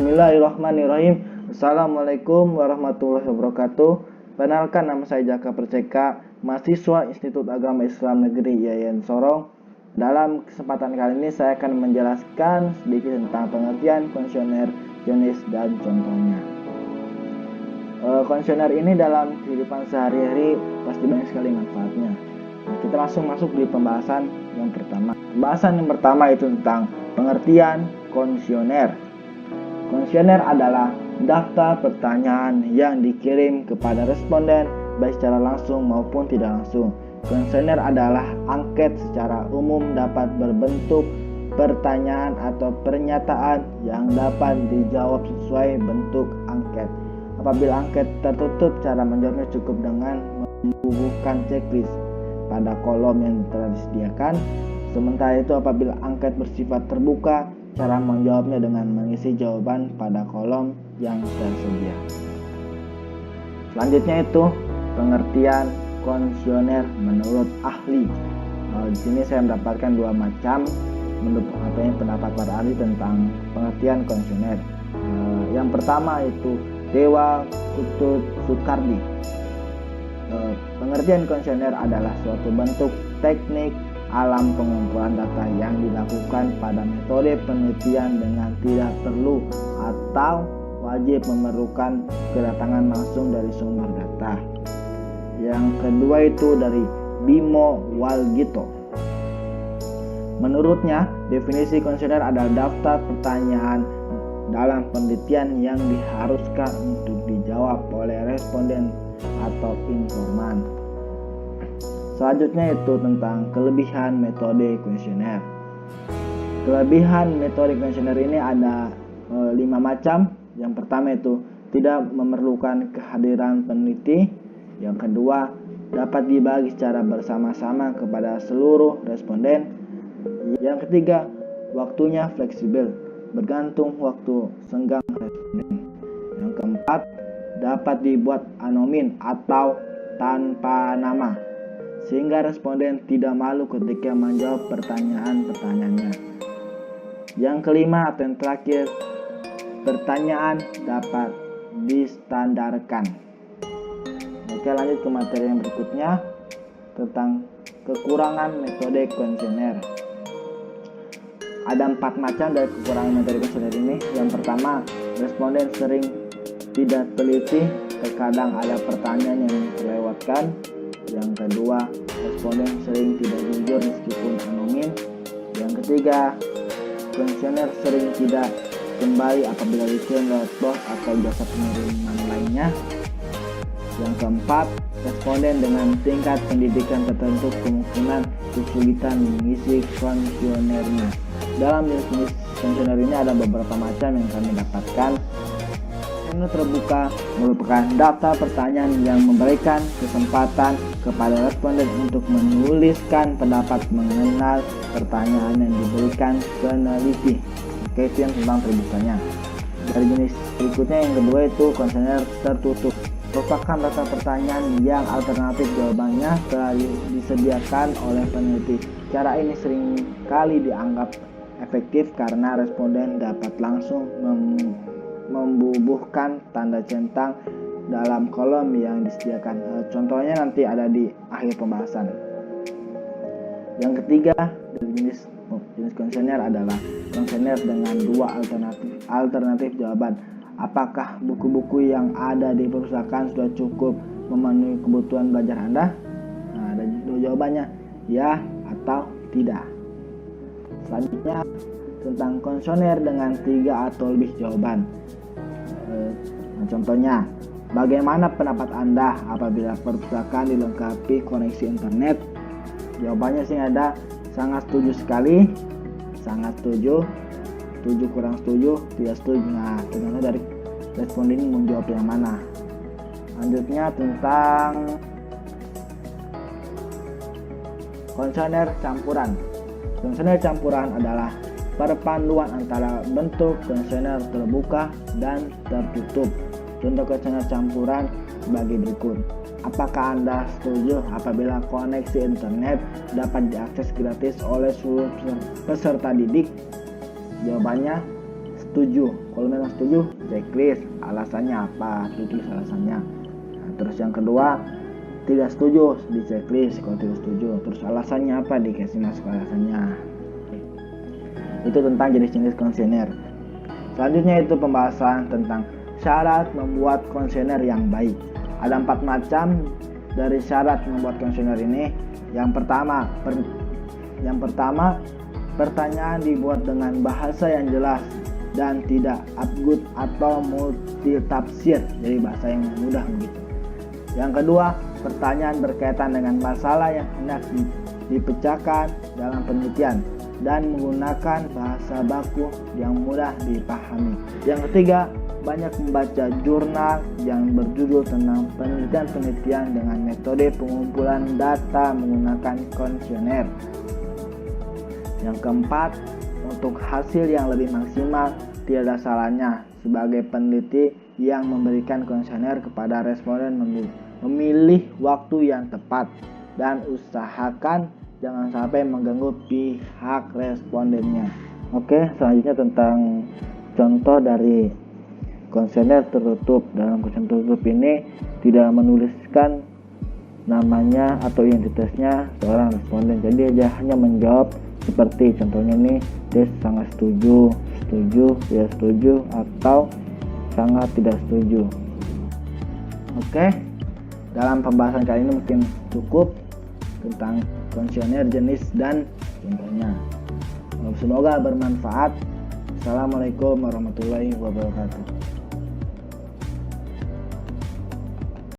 Bismillahirrahmanirrahim. Assalamualaikum warahmatullahi wabarakatuh. Perkenalkan, nama saya Jaka Perceka, mahasiswa Institut Agama Islam Negeri Yayan Sorong. Dalam kesempatan kali ini saya akan menjelaskan sedikit tentang pengertian komisioner, jenis, dan contohnya. Komisioner ini dalam kehidupan sehari-hari pasti banyak sekali manfaatnya. Kita langsung masuk di pembahasan yang pertama. Pembahasan yang pertama itu tentang pengertian komisioner. Komisioner adalah daftar pertanyaan yang dikirim kepada responden baik secara langsung maupun tidak langsung. Komisioner adalah angket secara umum dapat berbentuk pertanyaan atau pernyataan yang dapat dijawab sesuai bentuk angket. Apabila angket tertutup, cara menjawabnya cukup dengan membubuhkan checklist pada kolom yang telah disediakan. Sementara itu apabila angket bersifat terbuka, cara menjawabnya dengan mengisi jawaban pada kolom yang tersedia. Selanjutnya itu pengertian komisioner menurut ahli. Di sini saya mendapatkan dua macam pendapat para ahli tentang pengertian komisioner. Yang pertama itu Dewa Utut Soekardi. Pengertian komisioner adalah suatu bentuk teknik alam pengumpulan data yang dilakukan pada metode penelitian dengan tidak perlu atau wajib memerlukan kedatangan langsung dari sumber data. Yang kedua itu dari Bimo Walgito. Menurutnya, definisi komisioner adalah daftar pertanyaan dalam penelitian yang diharuskan untuk dijawab oleh responden atau informan. Selanjutnya itu tentang kelebihan metode komisioner. Kelebihan metode komisioner ini ada 5 macam. Yang pertama itu tidak memerlukan kehadiran peneliti. Yang kedua, dapat dibagi secara bersama-sama kepada seluruh responden. Yang ketiga, waktunya fleksibel, bergantung waktu senggang responden. Yang keempat, dapat dibuat anonim atau tanpa nama, sehingga responden tidak malu ketika menjawab pertanyaan-pertanyaannya. Yang kelima atau yang terakhir, pertanyaan dapat distandarkan. Oke, lanjut ke materi yang berikutnya tentang kekurangan metode komisioner. Ada 4 macam dari kekurangan metode komisioner ini. Yang pertama, responden sering tidak teliti, terkadang ada pertanyaan yang terlewatkan. Yang kedua, responden sering tidak jujur meskipun anonim. Yang ketiga, komisioner sering tidak kembali apabila dikirim lewat bot atau jasa pengiriman lainnya. Yang keempat, responden dengan tingkat pendidikan tertentu kemungkinan kesulitan mengisi komisionernya. Dalam jenis komisioner ini ada beberapa macam yang kami dapatkan. Komisioner terbuka merupakan daftar pertanyaan yang memberikan kesempatan kepada responden untuk menuliskan pendapat mengenal pertanyaan yang diberikan peneliti. Oke, itu yang tentang terbukanya. Dari jenis berikutnya yang kedua itu komisioner tertutup. Merupakan daftar pertanyaan yang alternatif jawabannya telah disediakan oleh peneliti. Cara ini seringkali dianggap efektif karena responden dapat langsung membubuhkan tanda centang dalam kolom yang disediakan. Contohnya nanti ada di akhir pembahasan. Yang ketiga dari jenis komisioner adalah komisioner dengan dua alternatif jawaban. Apakah buku-buku yang ada di perpustakaan sudah cukup memenuhi kebutuhan belajar Anda? Nah, ada jawabannya ya atau tidak. Selanjutnya tentang komisioner dengan 3 atau lebih jawaban. Contohnya, bagaimana pendapat Anda apabila perpustakaan dilengkapi koneksi internet? Jawabannya sih ada sangat setuju sekali, sangat setuju, 7 kurang setuju, tidak setuju. Nah, tergantung dari responden ini menjawab yang mana. Selanjutnya tentang komisioner campuran. Komisioner campuran adalah perpaduan antara bentuk komisioner terbuka dan tertutup. Contoh komisioner campuran sebagai berikut. Apakah Anda setuju apabila koneksi internet dapat diakses gratis oleh seluruh peserta didik? Jawabannya setuju. Kalau memang setuju, checklist alasannya apa, tulis alasannya. Nah, terus yang kedua, tidak setuju, di checklist kalau tidak setuju. Terus alasannya apa, dikasih masuk alasannya. Itu tentang jenis-jenis kuesioner. Selanjutnya itu pembahasan tentang syarat membuat kuesioner yang baik. Ada 4 macam dari syarat membuat kuesioner ini. Yang pertama, pertanyaan dibuat dengan bahasa yang jelas dan tidak absurd atau multitafsir, jadi bahasa yang mudah begitu. Yang kedua, pertanyaan berkaitan dengan masalah yang hendak dipecahkan dalam penelitian dan menggunakan bahasa baku yang mudah dipahami. Yang ketiga, banyak membaca jurnal yang berjudul tentang penelitian-penelitian dengan metode pengumpulan data menggunakan kuesioner. Yang keempat, untuk hasil yang lebih maksimal, tidak ada salahnya sebagai peneliti yang memberikan kuesioner kepada responden memilih waktu yang tepat dan usahakan jangan sampai mengganggu pihak respondennya. Oke, selanjutnya tentang contoh dari kuesioner tertutup. Dalam kuesioner tertutup ini tidak menuliskan namanya atau identitasnya seorang responden, jadi dia hanya menjawab seperti contohnya nih, dia sangat setuju, tidak setuju, atau sangat tidak setuju. Oke, dalam pembahasan kali ini mungkin cukup tentang kuesioner jenis dan contohnya. Semoga bermanfaat. Assalamualaikum warahmatullahi wabarakatuh.